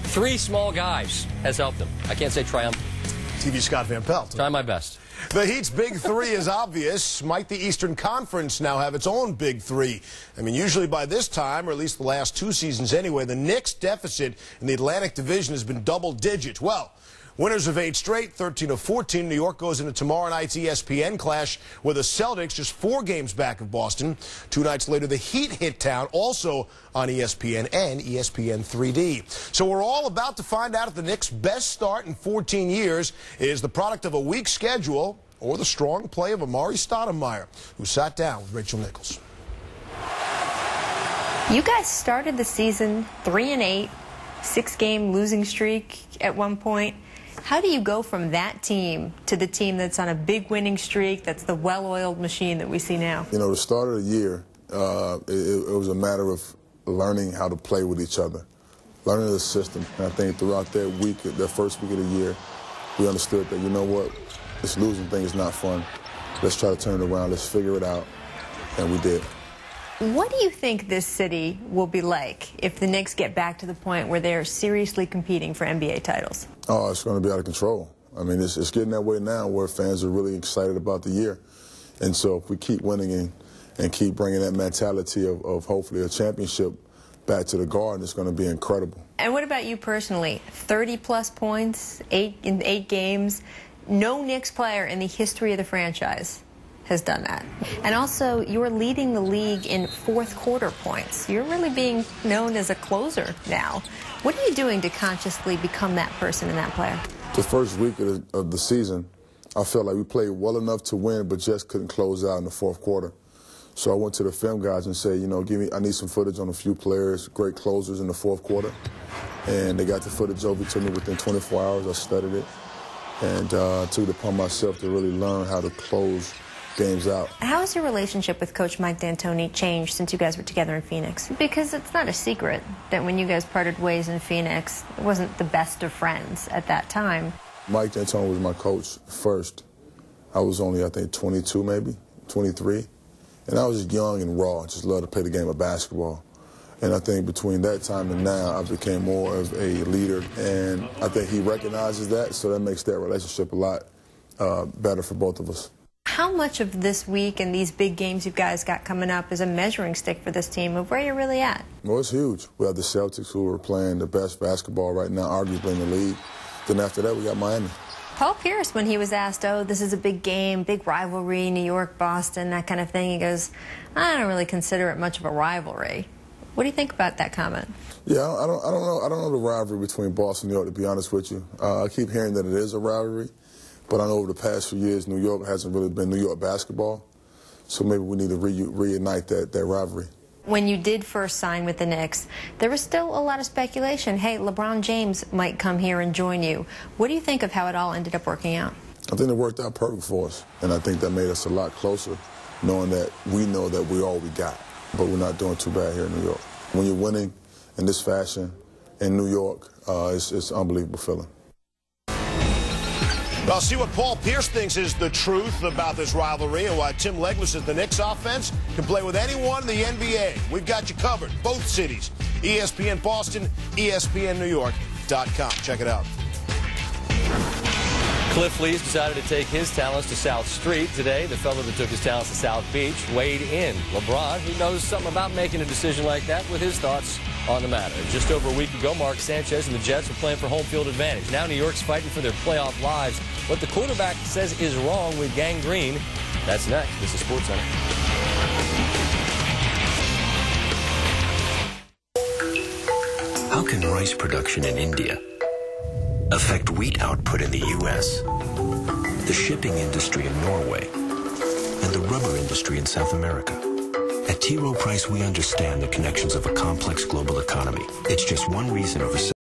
three small guys has helped them. I can't say triumph. TV Scott Van Pelt. Try my best. The Heat's big three is obvious. Might the Eastern Conference now have its own big three? I mean, usually by this time, or at least the last 2 seasons anyway, the Knicks' deficit in the Atlantic Division has been double-digit. Well, winners of 8 straight, 13 of 14. New York goes into tomorrow night's ESPN clash with the Celtics, just 4 games back of Boston. 2 nights later, the Heat hit town, also on ESPN and ESPN 3D. So we're all about to find out if the Knicks' best start in 14 years is the product of a weak schedule or the strong play of Amar'e Stoudemire, who sat down with Rachel Nichols. You guys started the season 3-8, 6-game losing streak at one point. How do you go from that team to the team that's on a big winning streak, that's the well-oiled machine that we see now? You know, the start of the year, it was a matter of learning how to play with each other, learning the system. And I think throughout that first week of the year, we understood that, you know what, this losing thing is not fun. Let's try to turn it around. Let's figure it out. And we did. What do you think this city will be like if the Knicks get back to the point where they're seriously competing for NBA titles? Oh, it's going to be out of control. I mean, it's getting that way now where fans are really excited about the year. And so if we keep winning and keep bringing that mentality of hopefully a championship back to the Garden, it's going to be incredible. And what about you personally? 30-plus points, in 8 games. No Knicks player in the history of the franchise has done that. And also, you're leading the league in fourth-quarter points. You're really being known as a closer now. What are you doing to consciously become that person and that player? The first week of the season, I felt like we played well enough to win, but just couldn't close out in the fourth quarter. So I went to the film guys and said, you know, I need some footage on a few players, great closers in the fourth quarter. And they got the footage over to me within 24 hours. I studied it and took it upon myself to really learn how to close games out. How has your relationship with Coach Mike D'Antoni changed since you guys were together in Phoenix? Because it's not a secret that when you guys parted ways in Phoenix, it wasn't the best of friends at that time. Mike D'Antoni was my coach first. I was only, I think, 22 maybe, 23. And I was young and raw, just loved to play the game of basketball. And I think between that time and now, I became more of a leader. And I think he recognizes that, so that makes that relationship a lot better for both of us. How much of this week and these big games you guys got coming up is a measuring stick for this team of where you're really at? Well, it's huge. We have the Celtics, who are playing the best basketball right now, arguably in the league. Then after that, we got Miami. Paul Pierce, when he was asked, oh, this is a big game, big rivalry, New York, Boston, that kind of thing, he goes, I don't really consider it much of a rivalry. What do you think about that comment? Yeah, I don't know the rivalry between Boston and New York, to be honest with you. I keep hearing that it is a rivalry, but I know over the past few years, New York hasn't really been New York basketball, so maybe we need to reignite that rivalry. When you did first sign with the Knicks, there was still a lot of speculation. Hey, LeBron James might come here and join you. What do you think of how it all ended up working out? I think it worked out perfect for us, and I think that made us a lot closer, knowing that we know that we're all we got, but we're not doing too bad here in New York. When you're winning in this fashion in New York, it's an unbelievable feeling. Well, see what Paul Pierce thinks is the truth about this rivalry and why Tim Legler says the Knicks offense can play with anyone in the NBA. We've got you covered, both cities. ESPN Boston, ESPNNewYork.com. Check it out. Cliff Lee's decided to take his talents to South Street today. The fellow that took his talents to South Beach weighed in. LeBron, who knows something about making a decision like that, with his thoughts on the matter. Just over a week ago, Mark Sanchez and the Jets were playing for home field advantage. Now New York's fighting for their playoff lives. What the quarterback says is wrong with gangrene. That's next. This is SportsCenter. How can rice production in India affect wheat output in the U.S., the shipping industry in Norway, and the rubber industry in South America? At T. Rowe Price, we understand the connections of a complex global economy. It's just one reason over